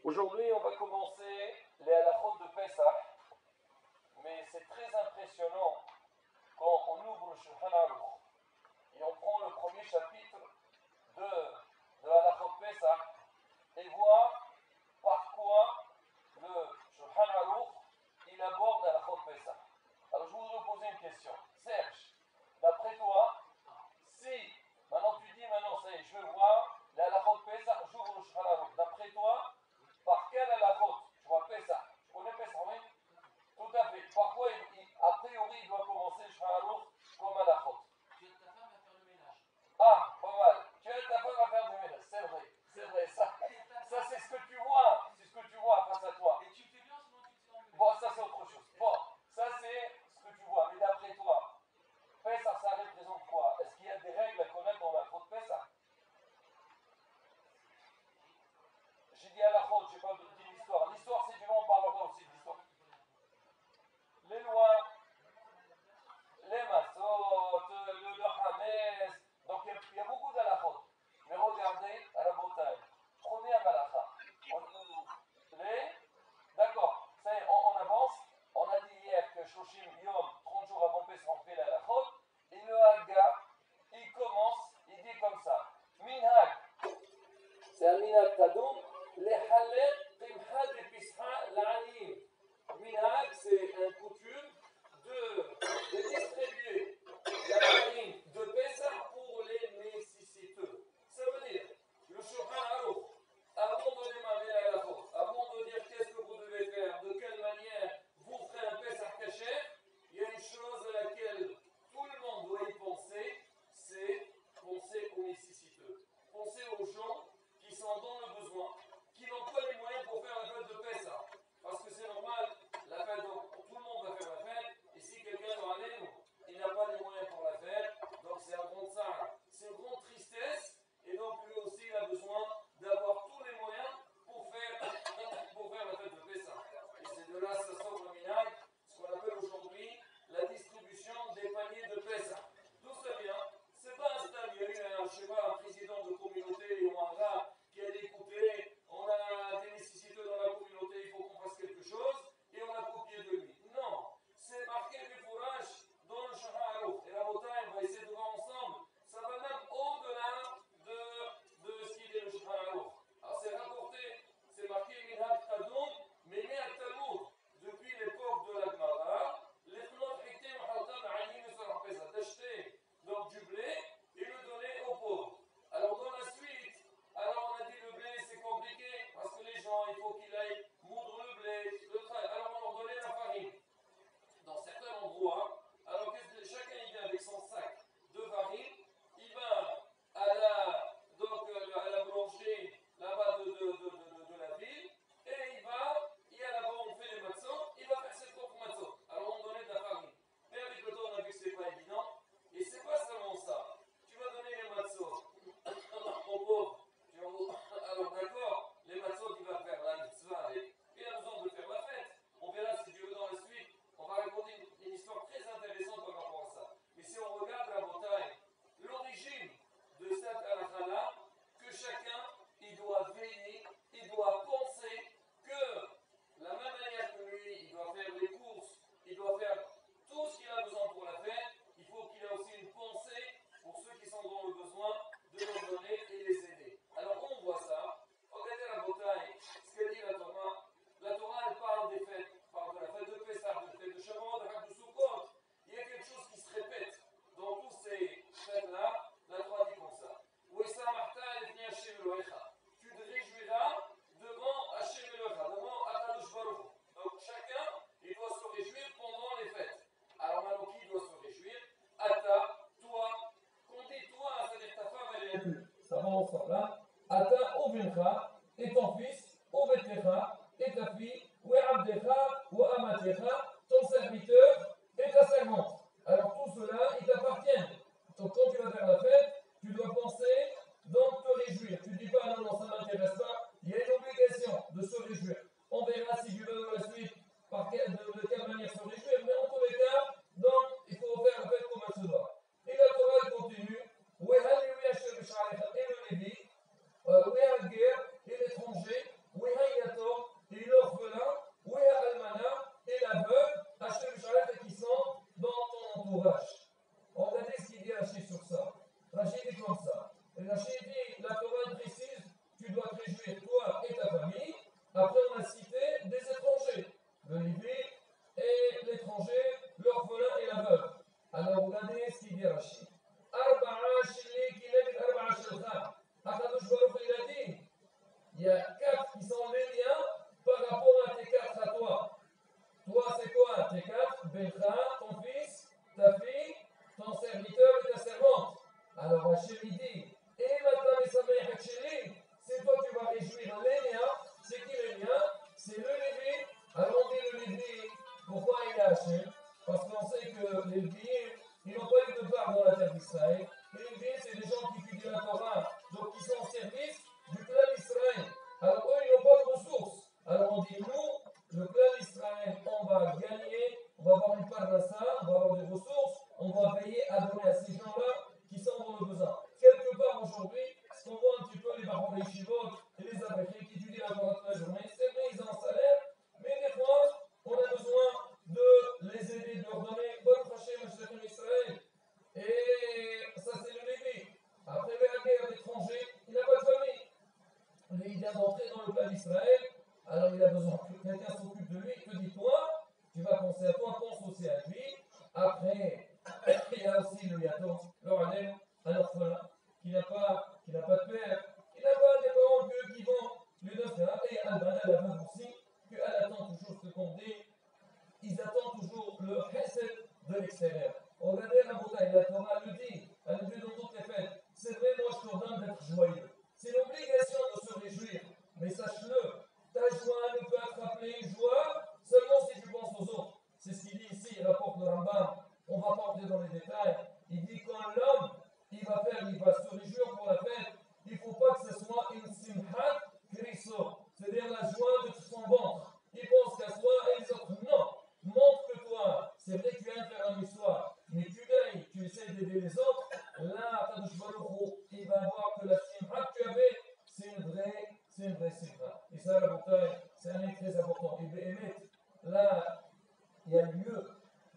Aujourd'hui, on va commencer les halachot de Pesach, mais c'est très impressionnant quand on ouvre le Shulchan Aruch et on prend le premier chapitre de halachot Pesach et voir par quoi le Shulchan Aruch il aborde halachot Pesach. Alors je voudrais poser une question. Serge, d'après toi, si maintenant tu dis ça y est, je veux voir les halachot Pesach, j'ouvre le Shulchan Aruch. D'après toi, par quel halachot? Tu vois Pesach. Tu connais Pesach, oui? Tout à fait. Parfois, a priori, il doit commencer le Shulchan Aruch comme halachot. Tu aides ta femme à faire le ménage. Ah, pas mal. Tu aides ta femme à faire du ménage. C'est vrai. Ça c'est ce que tu vois. C'est ce que tu vois face à toi. Et tu fais bien, sinon tu te fais engueuler. Bon, ça c'est autre chose. Bon, ça c'est ce que tu vois. Mais d'après toi, Pesach, ça représente quoi? Est-ce qu'il y a des règles à connaître dans la faute Pesach? J'ai dit à la faute, je n'ai pas dit l'histoire. L'histoire, c'est du on parlera aussi de l'histoire. Les lois, les massot, le hametz. Donc il y a beaucoup d'halachot. Mais regardez à la bouteille. Première halacha. D'accord, ça y est, on avance. On a dit hier que Shoshim Yom, 30 jours avant Pesach, on fait la halachot. Et le Haga, il commence, il dit comme ça. Minhag. C'est un minhag tadoum. Les halel qimha de pisha l'aniyim. Minhag, c'est une coutume de distribuer la farine de Pesach pour les nécessiteux. Ça veut dire, le Shulchan Aruch, avant de démarrer la halachot, avant de dire qu'est-ce que vous devez faire, de quelle manière vous ferez un Pesach kasher, il y a une chose à laquelle tout le monde doit y penser, c'est penser aux nécessiteux. Penser aux gens qui sont dans le besoin, qui n'ont pas les moyens pour faire la fête de Pesach. Parce que c'est normal, la fête, tout le monde va faire la fête, et si quelqu'un doit aller, il n'a pas les moyens pour la faire, donc c'est un grand tsar. C'est une grande tristesse, et donc lui aussi il a besoin d'avoir tous les moyens pour faire la fête de Pesach. Et c'est de là que ça sort le minhag, ce qu'on appelle aujourd'hui la distribution des paniers de Pesach. D'où ça vient? C'est pas un stade, il y a eu un président de communauté ou un rat qui a dit écoutez, on a des nécessités dans la communauté, il faut qu'on fasse quelque chose, et on a copié de lui. Non, c'est marqué du fourrage dans le Shulchan Aruch. Et la bouteille, on va essayer de voir ensemble, ça va même au-delà de ce qu'il est le Shulchan Aruch. Alors c'est rapporté, c'est marqué Minhag Tadoum, mais né à Talmud, depuis l'époque de la Gemara, les Chnot Hitim Haltam Alim Yisrael Pesach, d'acheter donc du blé et le donner aux pauvres. Alors dans la suite, alors on a dit le blé c'est compliqué parce que les gens il faut qu'ils aillent moudre le blé, alors on leur donnait la farine. Dans certains endroits, alors chacun il vient avec son sac de farine, il va à la boulangerie là-bas de la ville et il y a là-bas on fait les matzot, il va faire ses propres matzot. Alors on donnait de la farine. Mais avec le temps on a vu que c'est pas évident. Et c'est pas seulement ça. Tu vas donner les matzot aux pauvres. Alors d'accord, les matzot il va faire la mitzvah et il a besoin de faire la fête. On verra si Dieu veut dans la suite. On va raconter une histoire très intéressante par rapport à ça. Mais si on regarde la bataille, l'origine de cette halakha-là, que chacun il doit veiller, il doit penser que la même manière que lui, il doit faire les courses, il doit faire tout ce qu'il a besoin pour la fête, il faut qu'il ait aussi une pensée pour ceux qui sont dans le besoin de leur donner et les aider. Alors on voit ça. Regardez la bataille, ce que dit la Torah. La Torah elle parle des fêtes, parle de la fête de Pesach, de la fête de Shavuot, de la fête de Sukkot. Il y a quelque chose qui se répète dans tous ces fêtes-là. La Torah dit comme ça. Tu te réjouiras devant Hashem Elohecha, devant Akadosh Baruch Hu. Donc chacun, il doit se réjouir pendant les fêtes. Alors maintenant, qui doit se réjouir? Ata, toi. Quand dit toi, c'est-à-dire ta femme, elle est. Ça va ensemble, hein? Ata, Ovincha, et ton fils, Ovetecha, et ta fille, ou Abdecha, ou Amatecha, ton serviteur et ta servante. Alors tout cela, ils t'appartiennent. Donc quand tu vas faire la fête, tu dois penser donc te réjouir. Tu ne dis pas non, ça ne m'intéresse pas. Il y a une obligation de se réjouir. On verra si Dieu veut dans la suite de quelle manière se réjouir, mais en tous les cas, donc il faut faire la fête comme elle se doit. Et la Torah continue. Et le Lévi, et l'étranger, Après, on a cité des étrangers, le lévite et l'étranger, l'orphelin et la veuve. Alors, regardez ce qu'il dit Rachid. Arba'a shili kineged arba'a shilcha. Akadosh Baruch Hu, il a dit, il y a 4 qui sont les liens par rapport à tes 4 à toi. Toi, c'est quoi tes 4? Belcha, ton fils, ta fille, ton serviteur et ta servante. Alors Rachid lui dit, et maintenant les Sameach Sheli, c'est toi qui vas réjouir les liens. C'est qui les liens? C'est le Lévi. Alors on dit le Lévi, pourquoi il est haché? Parce qu'on sait que les Lévites, ils n'ont pas eu de part dans la terre d'Israël. Les Lévites, c'est des gens qui étudient la Torah, donc qui sont au service du clan d'Israël. Alors eux, ils n'ont pas de ressources. Alors on dit, nous, le clan d'Israël, on va gagner, on va avoir une part de ça, on va avoir des ressources, on va veiller à donner à ces gens-là qui sont dans le besoin. Quelque part aujourd'hui, ce qu'on voit un petit peu les barons des chivot et les abrégés qui étudient la Torah toute la journée, c'est vrai, ils ont un salaire, mais des fois, on a besoin de les aider, de leur donner bonne prochaine à Israël. Et ça, c'est le Lévi. Après la guerre d'étrangers, il n'a pas de famille. Il vient d'entrer dans le peuple d'Israël, alors il a besoin que quelqu'un s'occupe de lui. Il te dit, toi, tu vas penser à toi, pense aussi à lui. Après, il y a aussi le yatom, le radem, un orphelin, qui n'a pas de père, qui n'a pas des parents qu'eux qui vont lui donner. Et Alban, la veuve aussi, qu'elle attend toujours ce qu'on dit. Ils attendent toujours le chesed de l'extérieur. Regardez la bouteille, la Torah le dit, elle le dit dans toutes les fêtes. C'est vrai, moi je t'ordonne d'être joyeux. C'est l'obligation de se réjouir. Mais sache-le, ta joie ne peut être appelée une joie seulement si tu penses aux autres. C'est ce qu'il dit ici, il rapporte le Rambam. On ne va pas entrer dans les détails. Il dit quand l'homme, il va se réjouir pour la fête, il ne faut pas que ce soit une simhat kriso, c'est-à-dire la joie de son ventre. Il pense qu'à soi et les autres. Non. Montre que toi, c'est vrai que tu viens de faire un histoire, mais tu gagnes, tu essaies d'aider les autres. Là, Kadosh Baruch Hu, il va voir que la simha que tu avais, c'est une vraie simha. Et ça, la bouteille, c'est un élément très important. Et Béhémet, là, il y a lieu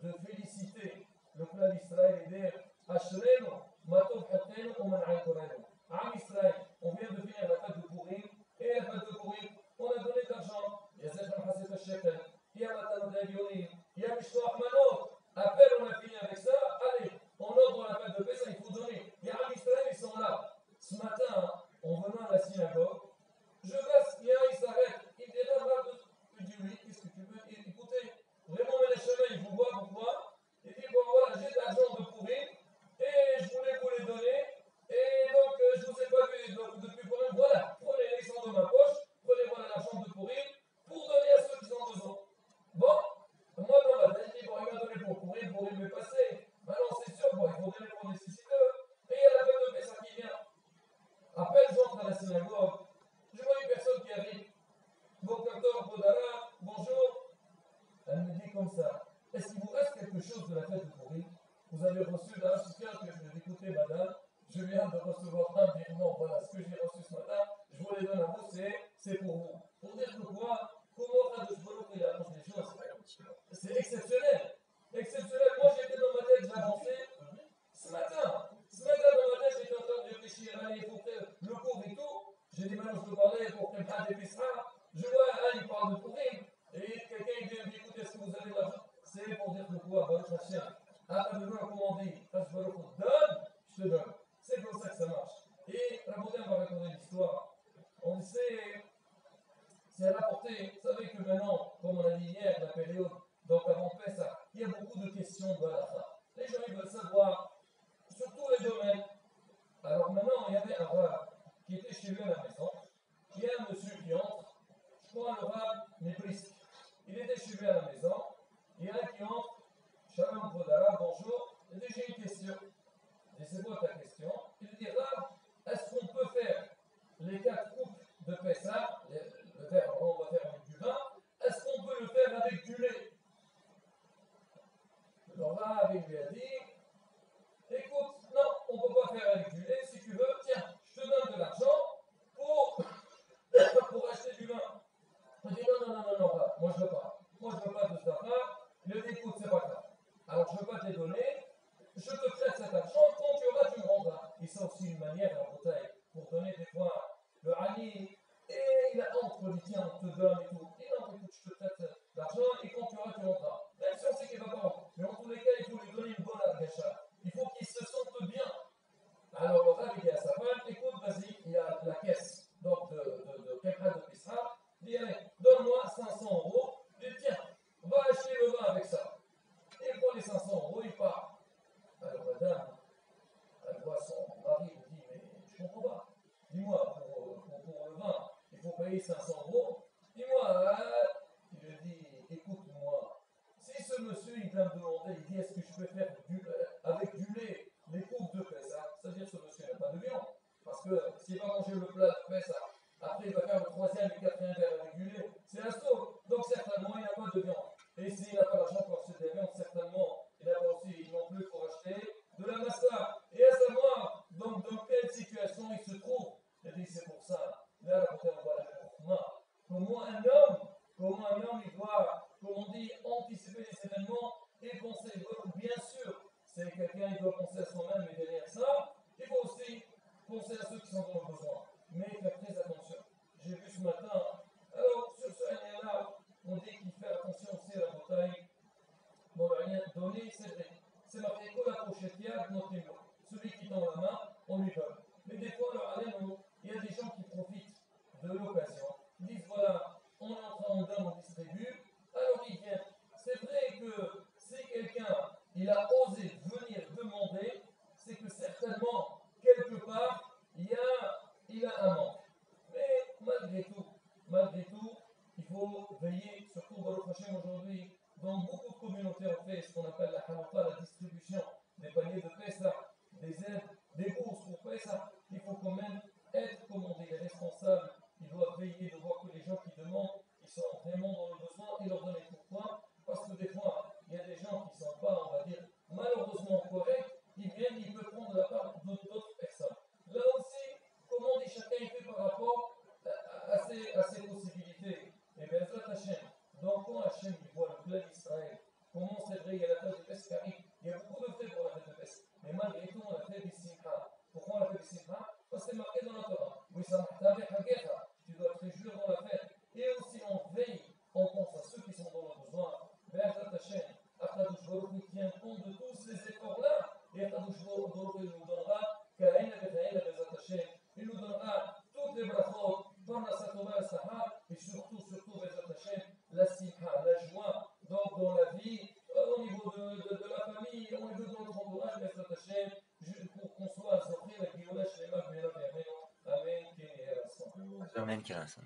de féliciter le clan d'Israël et dire Ashrenu, Matov Hatenu, Oman'ay Korenu. Am Israël, on vient de finir la fête de Purim, et la fête de Purim, on a donné de l'argent. Il y a Zechar Haset al-Shekel, il y a Matanot Agionim, il y a Mishloach Manot. Après, on a fini avec ça, allez, on entre dans la fête de Pessah, il faut donner. Il y a Am Israël, ils sont là. Ce matin, en venant à la synagogue, je passe, il s'arrête, il dit là, je dis oui, qu'est-ce que tu veux? Écoutez, vraiment, les chemins, il vous voit, pourquoi? Il dit, bon, voilà, j'ai de l'argent de Purim, et je voulais vous les donner, et donc, je ne vous ai pas vu donc, depuis Purim, voilà, prenez les 100 de ma poche, prenez voilà l'argent de Purim, pour donner à ceux qui en ont besoin. Bon, moi, dans ma tête, je dis, bon, il m'a donné pour Purim est passé, maintenant, c'est sûr, bon, il faut donner pour nécessiteux, et il y a la fête de Pessah qui vient. Après, j'entre à la synagogue, je vois une personne qui arrive, bon, docteur Bodara, bonjour. Elle me dit comme ça, est-ce qu'il vous reste quelque chose de la fête de Purim? Vous avez reçu là, je suis sûr que je vais écouter madame, je viens de recevoir un virement, voilà ce que j'ai reçu ce matin, je vous les donne à vous, c'est pour vous. Pour dire que quoi, comment Kadosh Baruch Hu il annonce les choses, c'est exceptionnel. Exceptionnel, moi j'étais dans ma tête, j'avançais, ce matin dans ma tête j'étais en train de réfléchir, allez, il faut faire le cours et tout, j'ai dit maintenant je peux parler pour quelqu'un des Pessah, je vois, là il parle de Purim, et quelqu'un vient me dire, écoutez, est-ce que vous avez de l'argent? C'est pour dire que quoi, Baruch Hashem, après de voir comment on dit, Kadosh Baruch Hu donne, je te donne. C'est comme ça que ça marche. Et Rabodin va raconter l'histoire. On sait, c'est à la portée, vous savez que maintenant, comme on a dit hier, la période, donc avant Pessah, il y a beaucoup de questions de halakha. Les gens ils veulent savoir sur tous les domaines. Alors maintenant, il y avait un rab qui était chez lui à la maison. Il y a un monsieur qui entre, je crois le rab méprisque. Il était chez lui à la maison. Il y a un qui entre, Shalom Vodara, bonjour. Il dit j'ai une question. Il dit c'est quoi ta question? Il dit rab, est-ce qu'on peut faire les 4 coupes de Pessah, le verre, on va faire avec du vin, est-ce qu'on peut le faire avec du lait? Le rab lui a dit écoute, non, on ne peut pas faire avec du lait, si tu veux, tiens, je te donne de l'argent pour acheter du vin. Il dit non, moi je ne veux pas. Moi je ne veux pas de cette affaire. Il lui dit écoute, c'est pas grave. Alors je ne veux pas te les donner, je te prête cet argent, quand tu auras, tu me rendras. Et c'est aussi une manière en bouteille pour donner des fois le ani. Et il a honte pour lui tiens, on te donne. payer 500 euros. Dis-moi, il lui dit, écoute-moi, si ce monsieur il vient me demander, il dit est-ce que je peux faire avec du lait les coupes de Pessah, c'est-à-dire ce monsieur n'a pas de viande. Parce que s'il va manger le plat de Pessah, après il va faire le troisième et quatrième verre avec du lait, c'est un saut. Donc certainement il n'a pas de viande. Et s'il n'a pas l'argent pour acheter des viandes, certainement il n'a pas aussi non plus pour acheter de la massa. Et à savoir, donc dans quelle situation il se trouve. Il dit c'est pour ça. Là, on voit la Chokhmah. Comment un homme, il doit, comme on dit, anticiper les événements et penser. Bien sûr, c'est quelqu'un, il doit penser à soi-même, mais derrière ça, il faut aussi penser à ceux qui sont dans le besoin. Mais faire très attention. J'ai vu ce matin, alors sur ce lien-là, on dit qu'il fait attention aussi à la bouteille. Dans le lien donné, c'est vrai. C'est marqué que la pochette, notez-le. Celui qui tend la main, on lui donne. Mais des fois, il y a des gens qui profitent de l'occasion. Ils disent voilà, on est en train, on donne, on distribue. Alors ils viennent. C'est vrai que si quelqu'un il a osé venir demander, c'est que certainement, quelque part, il a un manque. Mais malgré tout, il faut veiller, surtout Baruch Hashem aujourd'hui, dans beaucoup de communautés on fait ce qu'on appelle la halakha, la distribution des paniers de Pessah, des aides, des bourses pour Pessah. Il faut quand même être, comme on dit, les responsables. Ils doivent veiller de voir que les gens qui demandent, ils sont vraiment dans le besoin et leur donner pourquoi. Parce que des fois, il y a des gens qui ne sont pas, on va dire, malheureusement corrects, ils viennent, ils peuvent prendre la part d'autres personnes. Là aussi, comme on dit, chacun il fait par rapport à ses possibilités. Et bien, Hachem, donc quand Hachem il voit le peuple d'Israël, comment c'est vrai, il y a la fête de Pessah qui arrive, il y a beaucoup de fêtes pour la fête de Pessah. Mais malgré tout, on a fait des simcha. Pourquoi on a fait des simcha? Parce que c'est marqué dans la Torah. Oui, ça tu dois te réjouir dans la fête. Et aussi, on veille, on pense à ceux qui sont dans le besoin. Vers Hachem, Akadosh Baruch Hu tient compte de tous ces efforts-là. Et Akadosh Baruch Hu nous donnera, il nous donnera toutes les brachot, et surtout, Bezat Hashem, la simha, la joie, donc dans la vie, au niveau de la famille, au niveau de notre entourage, Bezat Hashem, pour qu'on soit à Zokhir et Gioula Shlema, Amen, Amen, Kirasan.